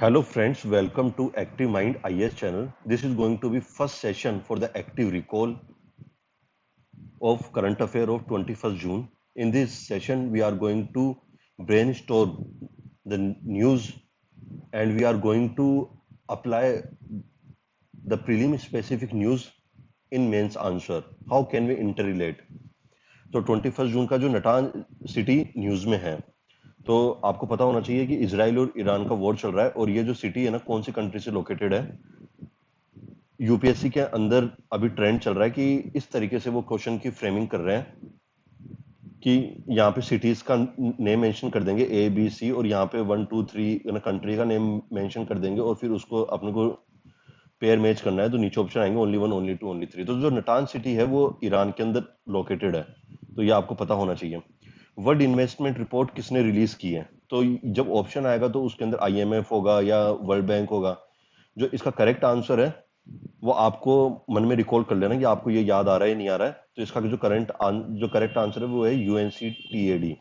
Hello friends, welcome to Active Mind IS channel. This is going to be first session for the active recall of current affair of 21st June. In this session, we are going to brainstorm the news and we are going to apply the prelim specific news in mains answer. How can we interrelate? तो 21 जून का जो नटान city news में है, तो आपको पता होना चाहिए कि इजराइल और ईरान का वॉर चल रहा है और ये जो सिटी है ना कौन सी कंट्री से लोकेटेड है। यूपीएससी के अंदर अभी ट्रेंड चल रहा है कि इस तरीके से वो क्वेश्चन की फ्रेमिंग कर रहे हैं कि यहाँ पे सिटीज का नेम मेंशन कर देंगे ए बी सी और यहाँ पे 1 2 3 कंट्री का नेम मेंशन कर देंगे और फिर उसको अपने को पेयर मैच करना है। तो नीचे ऑप्शन आएंगे only one only two only three. तो जो नटान सिटी है वो ईरान के अंदर लोकेटेड है, तो ये आपको पता होना चाहिए। वर्ल्ड इन्वेस्टमेंट रिपोर्ट किसने रिलीज की है? तो जब ऑप्शन आएगा तो उसके अंदर आईएमएफ होगा या वर्ल्ड बैंक होगा। जो इसका करेक्ट आंसर है वो आपको मन में रिकॉल कर लेना कि आपको ये याद आ रहा है नहीं आ रहा है। तो इसका जो करेक्ट आंसर है वो है यूएनसीटीएडी।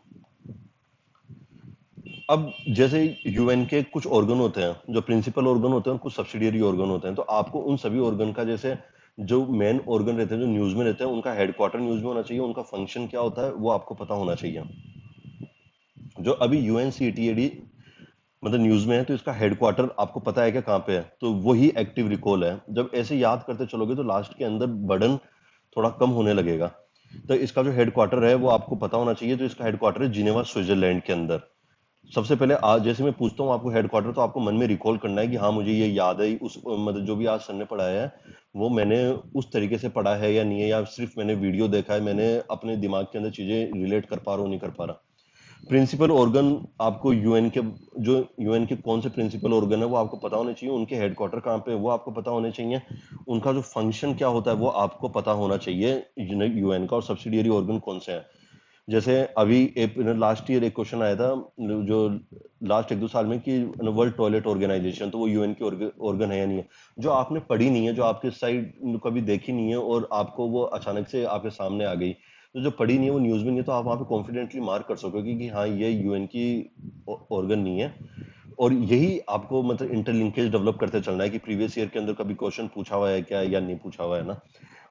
अब जैसे यूएन के कुछ ऑर्गन होते हैं, जो प्रिंसिपल ऑर्गन होते हैं और कुछ सब्सिडियरी ऑर्गन होते हैं, तो आपको उन सभी ऑर्गन का जैसे जो मेन ऑर्गन रहते हैं जो न्यूज में रहते हैं उनका हेडक्वार्टर न्यूज में होना चाहिए, उनका फंक्शन क्या होता है वो आपको पता होना चाहिए। जो अभी यूएनसीटीएडी मतलब न्यूज में है तो इसका हेडक्वार्टर आपको पता है कि कहाँ पे है, तो वही एक्टिव रिकॉल है। जब ऐसे याद करते चलोगे तो लास्ट के अंदर बर्डन थोड़ा कम होने लगेगा। तो इसका जो हेडक्वार्टर है वो आपको पता होना चाहिए। तो इसका हेडक्वार्टर है जिनेवा स्विट्जरलैंड के अंदर। सबसे पहले आज जैसे मैं पूछता हूँ आपको हेडक्वार्टर, तो आपको मन में रिकॉल करना है कि हाँ मुझे ये याद है, उस मतलब जो भी आज सर ने पढ़ाया है वो मैंने उस तरीके से पढ़ा है या नहीं है, या सिर्फ मैंने वीडियो देखा है, मैंने अपने दिमाग के अंदर चीजें रिलेट कर पा रहा हूँ नहीं कर पा रहा। प्रिंसिपल ऑर्गन आपको यूएन के, जो यूएन के कौन से प्रिंसिपल ऑर्गन है वो आपको पता होने चाहिए, उनके हेडक्वार्टर कहाँ पे है वो आपको पता होने चाहिए, उनका जो फंक्शन क्या होता है वो आपको पता होना चाहिए यूएन का, और सब्सिडियरी ऑर्गन कौन से हैं। जैसे अभी एक लास्ट ईयर एक क्वेश्चन आया था जो लास्ट 1 2 साल में कि वर्ल्ड टॉयलेट ऑर्गेनाइजेशन, तो वो यूएन की ऑर्गन है या नहीं है। जो आपने पढ़ी नहीं है, जो आपके साइड कभी देखी नहीं है और आपको वो अचानक से आपके सामने आ गई, तो जो पढ़ी नहीं है वो न्यूज में नहीं है, तो आप वहां पे कॉन्फिडेंटली मार्क कर सकोगे कि हाँ ये यूएन की ऑर्गन नहीं है। और यही आपको मतलब इंटरलिंकेज डेवलप करते चलना है कि प्रीवियस ईयर के अंदर कभी क्वेश्चन पूछा हुआ है क्या या नहीं पूछा हुआ है ना।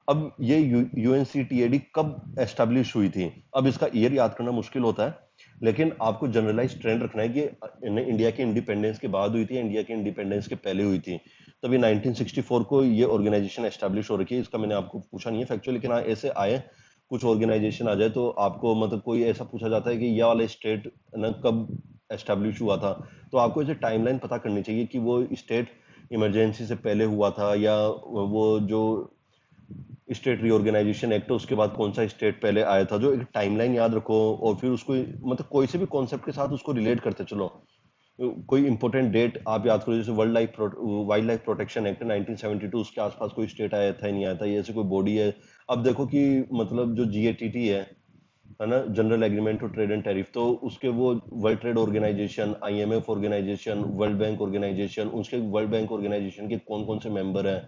अब ये यूएनसीटीएडी कब एस्टेब्लिश हुई थी? अब इसका ईयर याद करना मुश्किल होता है, लेकिन आपको जनरलाइज ट्रेंड रखना है कि इंडिया के इंडिपेंडेंस के बाद हुई थी, इंडिया के इंडिपेंडेंस के पहले हुई थी। तभी 1964 को ये ऑर्गेनाइजेशन एस्टेब्लिश हो रखी है। इसका मैंने आपको पूछा नहीं है फैक्चुअल, लेकिन हाँ ऐसे आए कुछ ऑर्गेनाइजेशन आ जाए तो आपको मतलब कोई ऐसा पूछा जाता है कि यह वाला स्टेट ना कब एस्टेब्लिश हुआ था, तो आपको ऐसे टाइमलाइन पता करनी चाहिए कि वो स्टेट इमरजेंसी से पहले हुआ था या वो जो स्टेट रीऑर्गेनाइजेशन एक्ट है उसके बाद कौन सा स्टेट पहले आया था। जो एक टाइमलाइन याद रखो और फिर उसको मतलब कोई से भी कॉन्सेप्ट के साथ उसको रिलेट करते चलो। कोई इंपॉर्टेंट डेट आप याद करो, जैसे वाइल्ड लाइफ प्रोटेक्शन एक्ट 1972, उसके आसपास कोई स्टेट आया था नहीं आया था, ये ऐसे कोई बॉडी है। अब देखो कि मतलब जो जीएटीटी है ना, general agreement to trade and tariff, तो उसके वो World Trade Organisation, IMF organisation, World Bank organisation, उसके वर्ल्ड बैंक ऑर्गेनाइजेशन के कौन कौन से मेंबर हैं,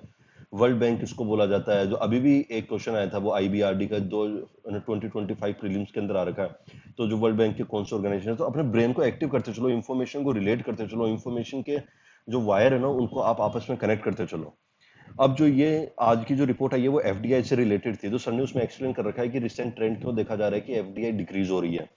वर्ल्ड बैंक किसको बोला जाता है। जो अभी भी एक क्वेश्चन आया था वो आईबीआरडी का, दो 2025 प्रीलिम्स के अंदर आ रखा है। तो जो वर्ल्ड बैंक के कौन से ऑर्गेनाइजेशन है, तो अपने ब्रेन को एक्टिव करते चलो, इन्फॉर्मेशन को रिलेट करते चलो, इन्फॉर्मेशन के जो वायर है ना उनको आप आपस में कनेक्ट करते चलो। अब जो ये आज की जो रिपोर्ट आई है वो एफडीआई से रिलेटेड थी, तो सर ने उसमें एक्सप्लेन कर रखा है कि रिसेंट ट्रेंड क्यों देखा जा रहा है कि एफडीआई डिक्रीज हो रही है।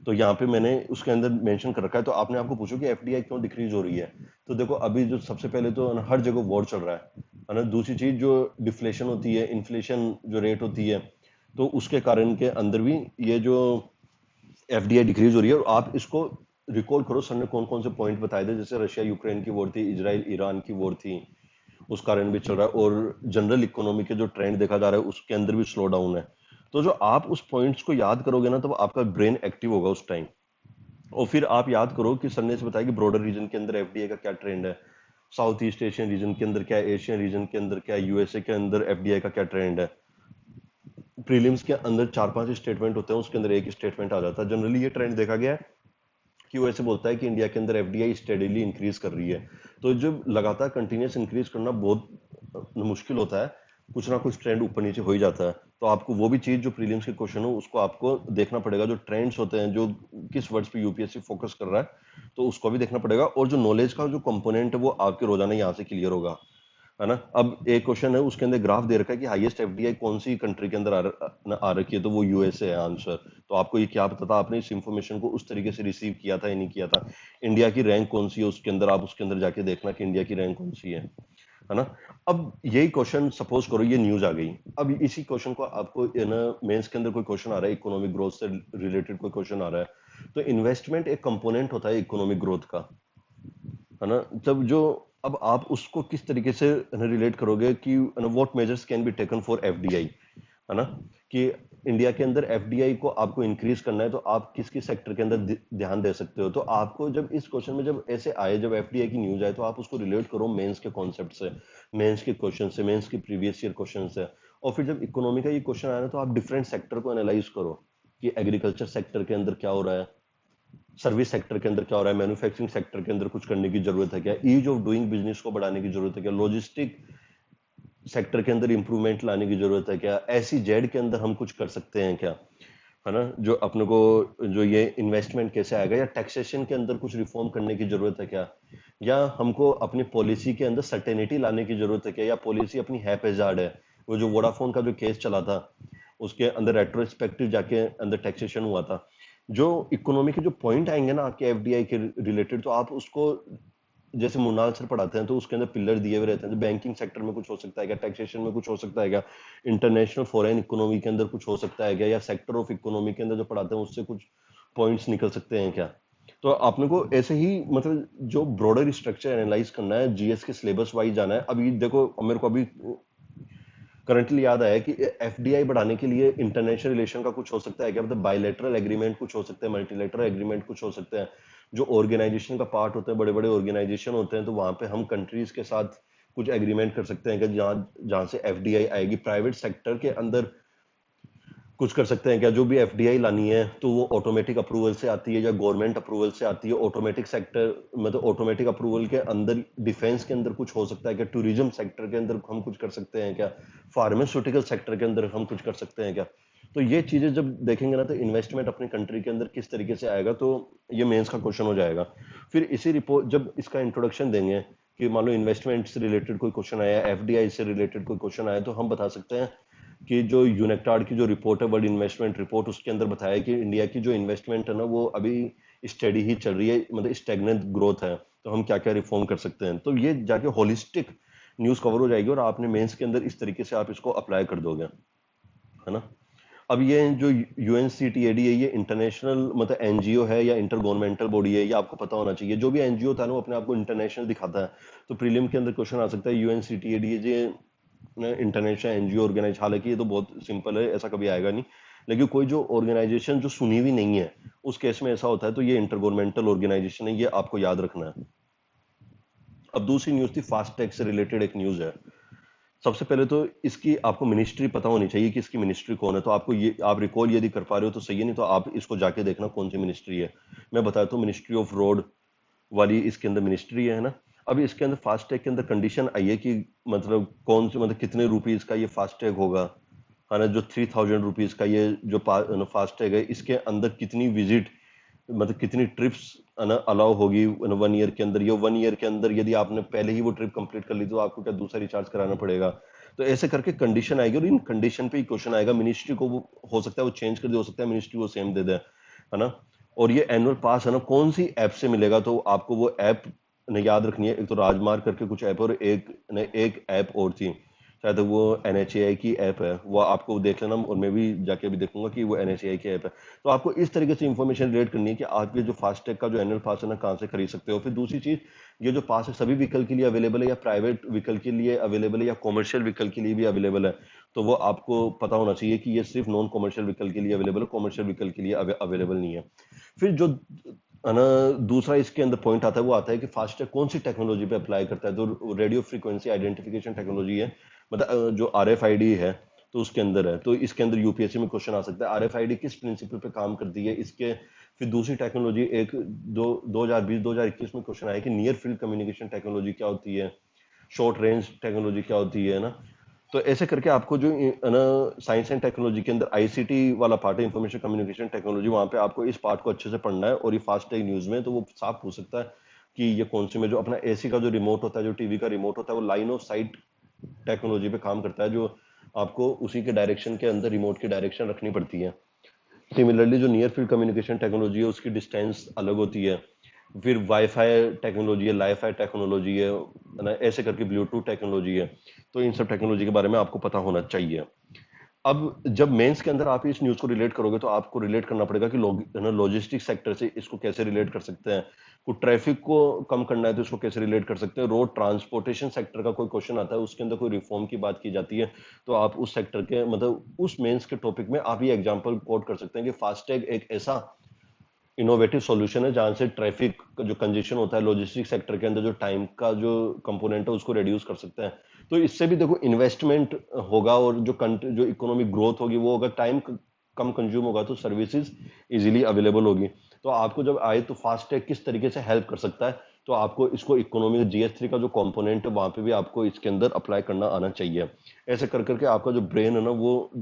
तो यहाँ पे मैंने उसके अंदर मेंशन कर रखा है। तो आपने आपको पूछो कि एफडीआई क्यों डिक्रीज हो रही है, तो देखो अभी जो सबसे पहले तो हर जगह वॉर चल रहा है ना। दूसरी चीज जो डिफ्लेशन होती है, इन्फ्लेशन जो रेट होती है, तो उसके कारण के अंदर भी ये जो एफडीआई डिक्रीज हो रही है। और आप इसको रिकॉल करो सर ने कौन कौन से पॉइंट बताए थे, जैसे रशिया यूक्रेन की वॉर थी, इजराइल ईरान की वॉर थी, उस कारण भी चल रहा है, और जनरल इकोनॉमी के जो ट्रेंड देखा जा रहा है उसके अंदर भी स्लो डाउन है। तो जो आप उस पॉइंट्स को याद करोगे ना, तो आपका ब्रेन एक्टिव होगा उस टाइम। और फिर आप याद करो कि सर ने इसे बताया कि ब्रॉडर रीजन के अंदर एफडीआई का क्या ट्रेंड है, साउथ ईस्ट एशियन रीजन के अंदर क्या है, एशियन रीजन के अंदर क्या है, यूएसए के अंदर एफडीआई का क्या ट्रेंड है। प्रीलिम्स के अंदर 4 5 स्टेटमेंट होते हैं, उसके अंदर एक स्टेटमेंट आ जाता है। जनरली ये ट्रेंड देखा गया है कि वो ऐसे बोलता है कि इंडिया के अंदर एफडीआई स्टेडीली इंक्रीज कर रही है। तो जब लगातार कंटिन्यूस इंक्रीज करना बहुत मुश्किल होता है, कुछ ना कुछ ट्रेंड ऊपर नीचे हो ही जाता है। तो आपको वो भी चीज जो प्रीलिम्स के क्वेश्चन हो उसको आपको देखना पड़ेगा, जो ट्रेंड्स होते हैं, जो किस वर्ड्स पे यूपीएससी फोकस कर रहा है, तो उसको भी देखना पड़ेगा। और जो नॉलेज का जो कंपोनेंट है वो आपके रोजाना यहाँ से क्लियर होगा, है ना। अब एक क्वेश्चन है, उसके अंदर ग्राफ दे रखा है कि हाईएस्ट एफडीआई कौन सी कंट्री के अंदर आ रखी है, तो वो यूएसए है आंसर। तो आपको ये क्या पता था, आपने इस इंफॉर्मेशन को उस तरीके से रिसीव किया था या नहीं किया था। इंडिया की रैंक कौन सी है उसके अंदर, आप उसके अंदर जाके देखना कि इंडिया की रैंक कौन सी है ना। अब यही क्वेश्चन सपोज करो ये न्यूज आ गई, अब इसी क्वेश्चन को आपको ना मेंस के अंदर कोई क्वेश्चन आ रहा है, इकोनॉमिक ग्रोथ से रिलेटेड कोई क्वेश्चन आ रहा है, तो इन्वेस्टमेंट एक कंपोनेंट होता है इकोनॉमिक ग्रोथ का, है ना। जब जो अब आप उसको किस तरीके से रिलेट करोगे कि what measures can be taken for FDI, है ना, कि इंडिया के अंदर एफडीआई को आपको इंक्रीज करना है, तो आप किस किस सेक्टर के अंदर ध्यान दे सकते हो। तो आपको जब इस क्वेश्चन में जब ऐसे आए, जब एफडीआई की न्यूज आए, तो आप उसको रिलेट करो मेंस के कॉन्सेप्ट से, मेंस के क्वेश्चन से, मेंस के प्रीवियस ईयर क्वेश्चन से। और फिर जब इकोनॉमी का ये क्वेश्चन आया ना, तो आप डिफरेंट सेक्टर को एनालाइज करो कि एग्रीकल्चर सेक्टर के अंदर क्या हो रहा है, सर्विस सेक्टर के अंदर क्या हो रहा है, मैन्युफैक्चरिंग सेक्टर के अंदर कुछ करने की जरूरत है क्या, ईज ऑफ डूइंग बिजनेस को बढ़ाने की जरूरत है क्या, लॉजिस्टिक सेक्टर के अंदर इंप्रूवमेंट लाने की जरूरत है क्या, ऐसी जेड के अंदर हम कुछ कर सकते हैं क्या, है ना। जो अपने को जो ये इन्वेस्टमेंट कैसे आएगा, या टैक्सेशन के अंदर कुछ रिफॉर्म करने की जरूरत है क्या, या हमको अपनी पॉलिसी के अंदर सर्टेनिटी लाने की जरूरत है क्या, या पॉलिसी अपनी हैपेजार्ड है। वो जो वोडाफोन का जो केस चला था, उसके अंदर रेट्रोस्पेक्टिव जाके अंदर टैक्सेशन हुआ था। जो इकोनॉमी के जो पॉइंट आएंगे ना आपके एफडीआई के रिलेटेड, तो आप उसको जैसे मुनाल सर पढ़ाते हैं, तो उसके अंदर पिलर दिए हुए रहते हैं, तो बैंकिंग सेक्टर में कुछ हो सकता है क्या, टैक्सेशन में कुछ हो सकता है क्या, इंटरनेशनल फॉरेन इकोनॉमी के अंदर कुछ हो सकता है क्या, या सेक्टर ऑफ इकोनॉमी के अंदर जो पढ़ाते हैं उससे कुछ पॉइंट्स निकल सकते हैं क्या। तो आपने को ऐसे ही मतलब जो ब्रॉडर स्ट्रक्चर एनालाइज करना है, जीएस के सिलेबस वाइज जाना है। अभी देखो मेरे को अभी करंटली याद आया कि एफडीआई बढ़ाने के लिए इंटरनेशनल रिलेशन का कुछ हो सकता है क्या, मतलब बायलैटरल एग्रीमेंट कुछ हो सकता है, मल्टीलैटरल एग्रीमेंट कुछ हो सकते हैं। जो ऑर्गेनाइजेशन का पार्ट होता है, बड़े बड़े ऑर्गेनाइजेशन होते हैं, तो वहां पे हम कंट्रीज के साथ कुछ एग्रीमेंट कर सकते हैं कि जहाँ जहां से एफडीआई आएगी, प्राइवेट सेक्टर के अंदर कुछ कर सकते हैं क्या। जो भी एफडीआई लानी है तो वो ऑटोमेटिक अप्रूवल से आती है या गवर्नमेंट अप्रूवल से आती है, ऑटोमेटिक सेक्टर मतलब ऑटोमेटिक अप्रूवल के अंदर डिफेंस के अंदर कुछ हो सकता है क्या, टूरिज्म सेक्टर के अंदर हम कुछ कर सकते हैं क्या, फार्मास्यूटिकल सेक्टर के अंदर हम कुछ कर सकते हैं क्या। तो ये चीजें जब देखेंगे ना, तो इन्वेस्टमेंट अपनी कंट्री के अंदर किस तरीके से आएगा, तो ये मेंस का क्वेश्चन हो जाएगा। फिर इसी रिपोर्ट जब इसका इंट्रोडक्शन देंगे कि मान लो इन्वेस्टमेंट से रिलेटेड कोई क्वेश्चन आया, एफडीआई से रिलेटेड कोई क्वेश्चन आया, तो हम बता सकते हैं कि जो यूनेक्टाड की जो रिपोर्ट है, वर्ल्ड इन्वेस्टमेंट रिपोर्ट, उसके अंदर बताया कि इंडिया की जो इन्वेस्टमेंट है ना, वो अभी स्टडी ही चल रही है, मतलब स्टेगनेंट ग्रोथ है। तो हम क्या क्या रिफॉर्म कर सकते हैं, तो ये जाके होलिस्टिक न्यूज कवर हो जाएगी, और आपने मेंस के अंदर इस तरीके से आप इसको अप्लाई कर दोगे, है ना। अब ये जो यूएनसीटीएडी है, ये इंटरनेशनल मतलब एनजीओ है या इंटर गवर्नमेंटल बॉडी है, ये आपको पता होना चाहिए। जो भी एनजीओ था ना, वो अपने आप को इंटरनेशनल दिखाता है। तो प्रीलिम के अंदर क्वेश्चन आ सकता है यूएनसीटीएडी ये इंटरनेशनल एनजीओ ऑर्गेनाइज, हालांकि ये तो बहुत सिंपल है, ऐसा कभी आएगा नहीं। लेकिन कोई जो ऑर्गेनाइजेशन जो सुनी हुई नहीं है, उस केस में ऐसा होता है, तो ये इंटर गवर्नमेंटल ऑर्गेनाइजेशन है, ये आपको याद रखना है। अब दूसरी न्यूज थी फास्ट टैग से रिलेटेड एक न्यूज है। सबसे पहले तो इसकी आपको मिनिस्ट्री पता होनी चाहिए कि इसकी मिनिस्ट्री कौन है। तो आपको ये आप रिकॉल यदि कर पा रहे हो तो सही है, नहीं तो आप इसको जाके देखना कौन सी मिनिस्ट्री है। मैं बताता हूँ, मिनिस्ट्री ऑफ रोड वाली इसके अंदर मिनिस्ट्री है ना। अभी इसके अंदर फास्टैग के अंदर कंडीशन आई है कि मतलब कौन से मतलब कितने रुपीज का ये फास्टैग होगा, है ना। जो 3000 रुपीज का ये जो फास्टैग है, इसके अंदर कितनी विजिट मतलब कितनी ट्रिप्स अलाउ होगी 1 ईयर के अंदर। ये 1 ईयर के अंदर यदि आपने पहले ही वो ट्रिप कंप्लीट कर ली, तो आपको क्या दूसरा रिचार्ज कराना पड़ेगा। तो ऐसे करके कंडीशन आएगी, और इन कंडीशन पे ही क्वेश्चन आएगा। मिनिस्ट्री को वो हो सकता है वो चेंज कर दे, हो सकता है मिनिस्ट्री वो सेम दे दे, है ना। और ये एनुअल पास है ना, कौन सी ऐप से मिलेगा, तो आपको वो ऐप ने याद रखनी है। एक तो राजमार्ग करके कुछ ऐप, और एक ऐप और थी शायद, वो एनएचएआई की ऐप है, वो आपको देख लेना, और मैं भी जाके अभी देखूंगा कि वो एनएचएआई की ऐप है। तो आपको इस तरीके से इंफॉर्मेशन रिलेट करनी है कि आप ये जो फास्टैग का जो एनुअल पास है ना, कहाँ से खरीद सकते हो। फिर दूसरी चीज, ये जो पास है सभी व्हीकल के लिए अवेलेबल है, या प्राइवेट व्हीकल के लिए अवेलेबल है, या कॉमर्शियल व्हीकल के लिए भी अवेलेबल है। तो वो आपको पता होना चाहिए कि ये सिर्फ नॉन कॉमर्शियल व्हीकल के लिए अवेलेबल है, कॉमर्शियल व्हीकल के लिए अवेलेबल नहीं है। फिर जो है ना दूसरा इसके अंदर पॉइंट आता है, वो आता है कि फास्टैग कौन सी टेक्नोलॉजी पे अप्लाई करता है। तो रेडियो फ्रीक्वेंसी आइडेंटिफिकेशन टेक्नोलॉजी है, मतलब जो आरएफआईडी है, तो उसके अंदर है। तो इसके अंदर यूपीएससी में क्वेश्चन आ सकता है, आरएफआईडी किस प्रिंसिपल पे काम करती है इसके। फिर दूसरी टेक्नोलॉजी एक 2021 में क्वेश्चन आया कि नियर फील्ड कम्युनिकेशन टेक्नोलॉजी क्या होती है, शॉर्ट रेंज टेक्नोलॉजी क्या होती है ना। तो ऐसे करके आपको जो ना साइंस एंड टेक्नोलॉजी के अंदर आईसीटी वाला पार्ट है, इंफॉर्मेशन कम्युनिकेशन टेक्नोलॉजी, वहां पे आपको इस पार्ट को अच्छे से पढ़ना है। और ये फास्ट टेक न्यूज में तो वो साफ पूछ सकता है कि ये कौन सी में जो अपना एसी का जो रिमोट होता है, जो टीवी का रिमोट होता है, वो लाइन ऑफ साइट टेक्नोलॉजी पे काम करता है, जो आपको उसी के डायरेक्शन के अंदर रिमोट की डायरेक्शन रखनी पड़ती है। सिमिलरली जो नियर फील्ड कम्युनिकेशन टेक्नोलॉजी है उसकी डिस्टेंस अलग होती है। फिर वाईफाई टेक्नोलॉजी है, लाईफाई टेक्नोलॉजी है ना, ऐसे करके ब्लूटूथ टेक्नोलॉजी है। तो इन सब टेक्नोलॉजी के बारे में आपको पता होना चाहिए। अब जब मेंस के अंदर आप इस न्यूज को रिलेट करोगे तो आपको रिलेट करना पड़ेगा कि लोग है ना लॉजिस्टिक सेक्टर से इसको कैसे रिलेट कर सकते हैं। को ट्रैफिक को कम करना है तो इसको कैसे रिलेट कर सकते हैं। रोड ट्रांसपोर्टेशन सेक्टर का कोई क्वेश्चन आता है, उसके अंदर कोई रिफॉर्म की बात की जाती है, तो आप उस सेक्टर के मतलब उस मेंस के टॉपिक में आप ये एग्जांपल कोट कर सकते हैं कि फास्टैग एक ऐसा इनोवेटिव सॉल्यूशन है जहां से ट्रैफिक का जो कंजेशन होता है लॉजिस्टिक सेक्टर के अंदर, जो टाइम का जो कंपोनेंट है उसको रिड्यूस कर सकते हैं। तो इससे भी देखो इन्वेस्टमेंट होगा और जो कंट्री जो इकोनॉमिक ग्रोथ होगी वो अगर टाइम कम कंज्यूम होगा तो सर्विसेज इजीली अवेलेबल होगी। तो आपको जब आए तो फास्टैग किस तरीके से हेल्प कर सकता है, तो आपको इसको इकोनॉमिक जीएस3 का जो कंपोनेंट है वहां पे भी आपको इसके अंदर अप्लाई करना आना चाहिए। ऐसे कर करके आपका जो ब्रेन है ना वो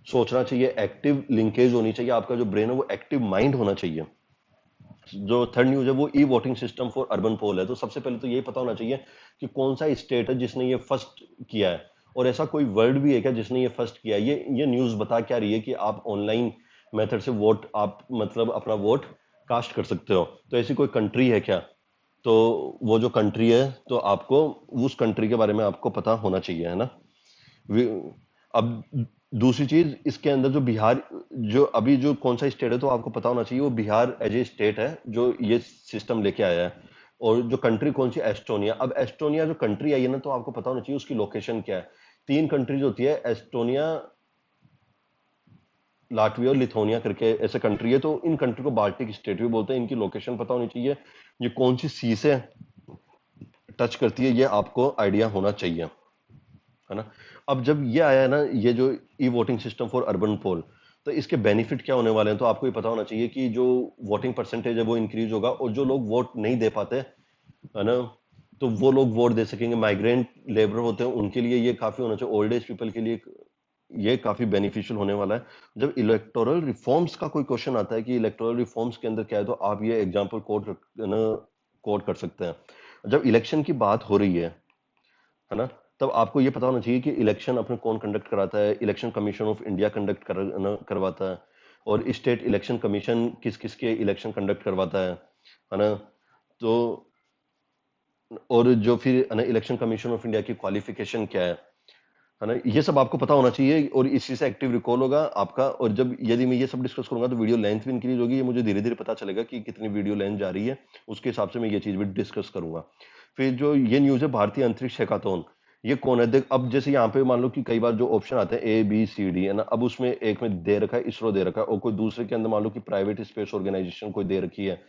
सोचना चाहिए, एक्टिव लिंकेज होनी चाहिए, आपका जो ब्रेन है वो एक्टिव माइंड होना चाहिए। जो थर्ड न्यूज है वो E voting system for urban poll है। तो सबसे पहले तो ये पता होना चाहिए कि कौन सा स्टेट है जिसने ये फर्स्ट किया है, और ऐसा कोई वर्ड भी है क्या जिसने ये फर्स्ट किया है। ये न्यूज बता क्या रही है कि आप ऑनलाइन मेथड से वोट आप मतलब अपना वोट कास्ट कर सकते हो। तो ऐसी कोई कंट्री है क्या, तो वो जो कंट्री है तो आपको उस कंट्री के बारे में आपको पता होना चाहिए, है ना। अब दूसरी चीज इसके अंदर जो बिहार, जो अभी जो कौन सा स्टेट है तो आपको पता होना चाहिए वो बिहार एज ए स्टेट है जो ये सिस्टम लेके आया है। और जो कंट्री कौन सी, एस्टोनिया। अब एस्टोनिया जो कंट्री आई है ना तो आपको पता होना चाहिए उसकी लोकेशन क्या है। तीन कंट्रीज होती है, एस्टोनिया, लाटविया और लिथुआनिया करके ऐसे कंट्री है। तो इन कंट्री को बाल्टिक स्टेट भी बोलते हैं। इनकी लोकेशन पता होनी चाहिए, ये कौन सी सी से टच करती है ये आपको आइडिया होना चाहिए, है ना। अब जब ये आया है ना ये जो E voting system for urban poll, तो इसके बेनिफिट क्या होने वाले हैं, तो आपको ये पता होना चाहिए कि जो वोटिंग परसेंटेज है वो इंक्रीज होगा, और जो लोग वोट नहीं दे पाते, है ना, तो वो लोग वोट दे सकेंगे। माइग्रेंट लेबर होते हैं उनके लिए ये काफी होना चाहिए, ओल्ड एज पीपल के लिए ये काफी बेनिफिशियल होने वाला है। जब इलेक्टोरल रिफॉर्म्स का कोई क्वेश्चन आता है कि इलेक्टोरल रिफॉर्म्स के अंदर क्या है, तो आप ये एग्जाम्पल कोड कर सकते हैं। जब इलेक्शन की बात हो रही है ना, तब आपको ये पता होना चाहिए कि इलेक्शन अपने कौन कंडक्ट कराता है। इलेक्शन कमीशन ऑफ इंडिया करवाता है। और स्टेट इलेक्शन कमीशन किस किस के इलेक्शन कंडक्ट करवाता है ना। तो और जो फिर है ना इलेक्शन कमीशन ऑफ इंडिया की क्वालिफिकेशन क्या है ना, ये सब आपको पता होना चाहिए, और इसी से एक्टिव रिकॉल होगा आपका। और जब यदि मैं ये सब डिस्कस करूंगा तो वीडियो लेंथ भी इंक्रीज होगी, ये मुझे धीरे धीरे पता चलेगा कि कितनी वीडियो लेंथ जा रही है, उसके हिसाब से मैं ये चीज भी डिस्कस करूंगा। फिर जो ये न्यूज है भारतीय अंतरिक्ष हैकाथॉन, ये कौन है देख। अब जैसे यहाँ पे मान लो कि कई बार जो ऑप्शन आते हैं ABCD, है ना, अब उसमें एक में दे रखा है इसरो दे रखा है, और कोई दूसरे के अंदर मान लो कि प्राइवेट स्पेस ऑर्गेनाइजेशन कोई दे रखी है।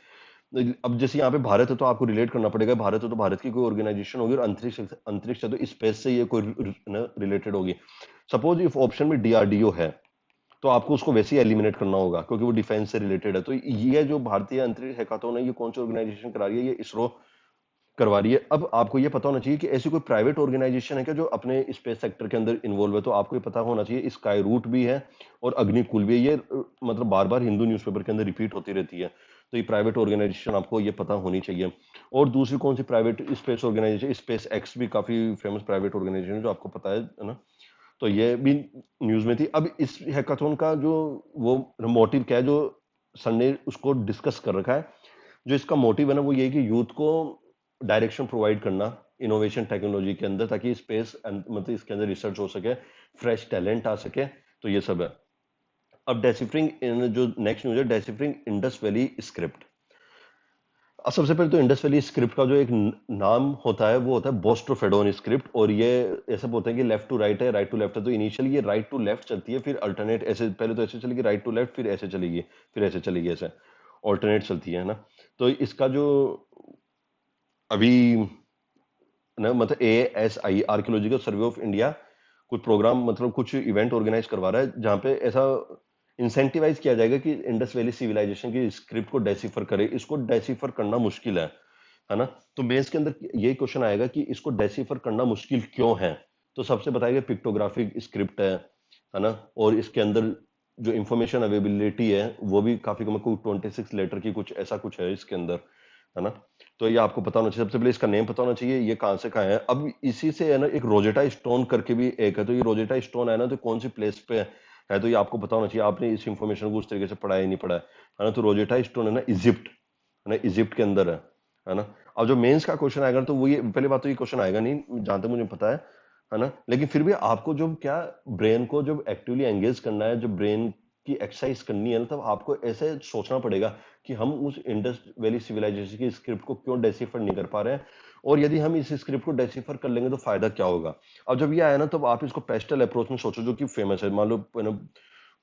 अब जैसे यहाँ पे भारत है तो आपको रिलेट करना पड़ेगा, भारत है तो भारत की कोई ऑर्गेनाइजेशन होगी, और अंतरिक्ष अंतरिक्ष है तो स्पेस से ये कोई रिलेटेड होगी। सपोज इफ ऑप्शन में DRDO है तो आपको उसको वैसे ही एलिमिनेट करना होगा क्योंकि वो डिफेंस से रिलेटेड है। तो ये जो भारतीय अंतरिक्ष हैकाथॉन है ये कौन सी ऑर्गेनाइजेशन करा रही है, ये इसरो करवा रही है। अब आपको ये पता होना चाहिए कि ऐसी कोई प्राइवेट ऑर्गेनाइजेशन है क्या जो अपने स्पेस सेक्टर के अंदर इन्वॉल्व है, तो आपको ये पता होना चाहिए स्काई रूट भी है और अग्निकुल भी है। ये मतलब बार बार हिंदू न्यूज़पेपर के अंदर रिपीट होती रहती है, तो ये प्राइवेट ऑर्गेनाइजेशन आपको ये पता होनी चाहिए। और दूसरी कौन सी private space organisation, space X भी काफी फेमस प्राइवेट ऑर्गेनाइजेशन है जो आपको पता है ना। तो ये भी न्यूज में थी। अब इस हैकाथॉन का जो वो मोटिव क्या है, जो सन ने उसको डिस्कस कर रखा है, जो इसका मोटिव है ना वो ये है कि यूथ को डायरेक्शन प्रोवाइड करना इनोवेशन टेक्नोलॉजी के अंदर, ताकि स्पेस मतलब इसके अंदर रिसर्च हो सके, फ्रेश टैलेंट आ सके। तो ये सब है। अब डेसिफरिंग, जो नेक्स्ट न्यूज है, डेसिफरिंग इंडस वैली स्क्रिप्ट। अब सबसे पहले तो इंडस वैली स्क्रिप्ट का जो एक नाम होता है वो होता है बोस्ट्रोफेडोन स्क्रिप्ट, और ये ऐसे बोलते हैं कि लेफ्ट टू राइट है, राइट टू लेफ्ट है। तो इनिशियली ये राइट टू लेफ्ट चलती है, फिर अल्टरनेट ऐसे, पहले तो ऐसे चलेगी राइट टू लेफ्ट, फिर ऐसे चलेगी, फिर ऐसे चलेगी, ऐसे ऑल्टरनेट चलती है ना। तो इसका जो अभी ना मतलब ASI archaeological survey of India कुछ प्रोग्राम मतलब कुछ इवेंट ऑर्गेनाइज करवा रहा है जहां पे ऐसा इंसेंटिवाइज किया जाएगा कि इंडस वैली सिविलाइजेशन की स्क्रिप्ट को डेसिफर करे। इसको डेसिफर करना मुश्किल है ना। तो मेंस के अंदर यही क्वेश्चन आएगा कि इसको डेसिफर करना मुश्किल क्यों है, तो सबसे बताया गया पिक्टोग्राफिक स्क्रिप्ट है ना, और इसके अंदर जो इंफॉर्मेशन अवेलेबिलिटी है वो भी काफी कम है, कोई 26 लेटर की कुछ ऐसा कुछ है इसके अंदर, है ना। तो ये आपको पता होना चाहिए, सबसे पहले इसका नेम पता होना चाहिए, ये कहाँ से कहाँ है। अब इसी से है ना एक रोजेटा स्टोन करके भी एक है, तो ये रोजेटा स्टोन है ना तो कौन सी प्लेस पे है, तो ये आपको पता होना चाहिए। आपने इस इंफॉर्मेशन को उस तरीके से पढ़ा है नहीं पढ़ा है ना। तो रोजेटा स्टोन है ना इजिप्ट, है ना, इजिप्ट के अंदर है ना। अब जो मेंस का क्वेश्चन आएगा तो वो ये पहले बात तो ये क्वेश्चन आएगा नहीं जहां तक मुझे पता है ना। लेकिन फिर भी आपको जो क्या ब्रेन को जब एक्टिवली एंगेज करना है, जब ब्रेन की एक्सरसाइज करनी है ना, तब आपको ऐसे सोचना पड़ेगा कि हम उस इंडस वैली सिविलाइजेशन की स्क्रिप्ट को क्यों डेसिफर नहीं कर पा रहे हैं, और यदि हम इस स्क्रिप्ट को डेसिफर कर लेंगे तो फायदा क्या होगा। अब जब ये आया ना, तब आप इसको पेस्टल अप्रोच में सोचो जो कि फेमस है। मान लो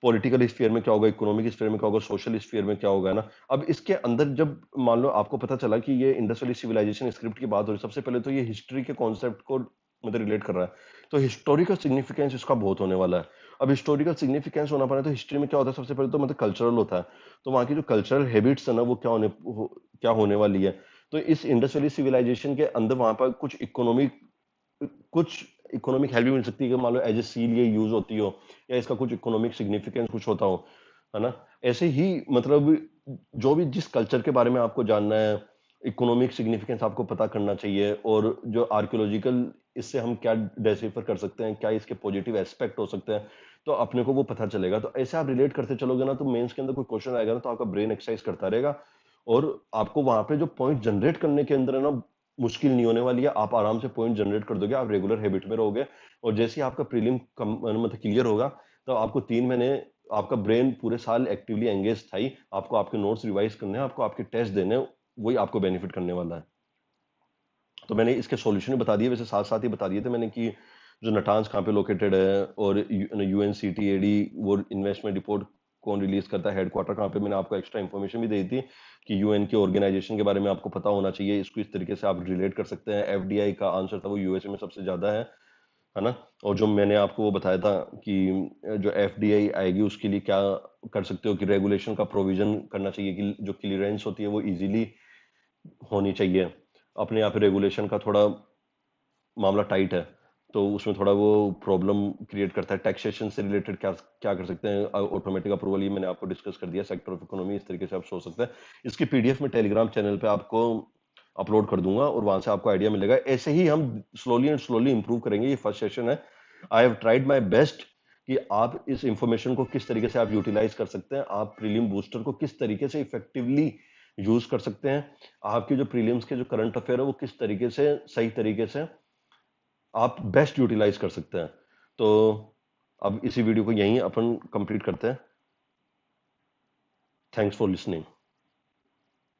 पॉलिटिकल स्फीयर में क्या होगा, इकोनॉमिक स्फीयर में क्या होगा, सोशल स्फीयर में क्या होगा, है ना। अब इसके अंदर जब मान लो आपको पता चला कि ये इंडस वैली सिविलाइजेशन स्क्रिप्ट की बात हो रही है, सबसे पहले तो ये हिस्ट्री के कॉन्सेप्ट को मतलब रिलेट कर रहा है, तो हिस्टोरिकल सिग्निफिकेंस इसका बहुत होने वाला है। अब हिस्टोरिकल सिग्निफिकेंस होना पड़ा तो हिस्ट्री में क्या होता है, सबसे पहले तो मतलब कल्चरल होता है, तो वहाँ की जो कल्चरल हैबिट्स है ना वो क्या होने वाली है। तो इस इंडस वैली सिविलाइजेशन के अंदर वहां पर कुछ इकोनॉमिक हेल्प भी मिल सकती है, कि मान लो एज ए सील ये यूज होती हो, या इसका कुछ इकोनॉमिक सिग्निफिकेंस कुछ होता हो, है ना। ऐसे ही मतलब जो भी जिस कल्चर के बारे में आपको जानना है, इकोनॉमिक सिग्निफिकेंस आपको पता करना चाहिए, और जो आर्कियोलॉजिकल इससे हम क्या डेसिफर कर सकते हैं, क्या इसके पॉजिटिव एस्पेक्ट हो सकते हैं, तो अपने को वो पता चलेगा। तो ऐसे आप रिलेट करते चलोगे ना, तो मेंस के अंदर कोई क्वेश्चन आएगा ना तो आपका ब्रेन एक्सरसाइज करता रहेगा, और आपको वहां पे जो पॉइंट जनरेट करने के अंदर है ना मुश्किल नहीं होने वाली है। आप आराम से पॉइंट जनरेट कर दोगे, आप रेगुलर हैबिट में रहोगे, और जैसे ही आपका प्रीलिम मतलब क्लियर होगा, तो आपको 3 महीने आपका ब्रेन पूरे साल एक्टिवली एंगेज था ही, आपको आपके नोट्स रिवाइज करने हैं, आपको आपके टेस्ट देने हैं, वही आपको बेनिफिट करने वाला है। तो मैंने इसके सॉल्यूशन भी बता दिए, वैसे साथ साथ ही बता दिए थे मैंने कि जो नटांस कहाँ पे लोकेटेड है, और यूएनसीटीएडी वो इन्वेस्टमेंट रिपोर्ट कौन रिलीज करता है, हेडक्वार्टर कहाँ पे, मैंने आपको एक्स्ट्रा इन्फॉर्मेशन भी दे दी थी कि यूएन के ऑर्गेनाइजेशन के बारे में आपको पता होना चाहिए, इसको इस तरीके से आप रिलेट कर सकते हैं। एफडीआई का आंसर था वो यूएसए में सबसे ज्यादा है ना। और जो मैंने आपको वो बताया था कि जो एफडीआई आएगी उसके लिए क्या कर सकते हो, कि रेगुलेशन का प्रोविजन करना चाहिए, कि जो क्लियरेंस होती है वो इजीली होनी चाहिए। अपने यहाँ पे रेगुलेशन का थोड़ा मामला टाइट है, तो उसमें थोड़ा वो प्रॉब्लम क्रिएट करता है। टैक्सेशन से रिलेटेड क्या क्या कर सकते हैं, ऑटोमेटिक अप्रूवल, ये मैंने आपको डिस्कस कर दिया। सेक्टर ऑफ इकोनॉमी इस तरीके से आप सोच सकते हैं। इसकी पीडीएफ में टेलीग्राम चैनल पे आपको अपलोड कर दूंगा, और वहां से आपको आइडिया मिलेगा। ऐसे ही हम स्लोली एंड स्लोली इंप्रूव करेंगे। ये फर्स्ट सेशन है, I have tried my best कि आप इस इंफॉर्मेशन को किस तरीके से आप यूटिलाइज कर सकते हैं, आप प्रीलिम बूस्टर को किस तरीके से इफेक्टिवली यूज कर सकते हैं, आपके जो प्रीलिम्स के जो करंट अफेयर है वो किस तरीके से सही तरीके से आप बेस्ट यूटिलाइज कर सकते हैं। तो अब इसी वीडियो को यहीं अपन कंप्लीट करते हैं। Thanks for listening.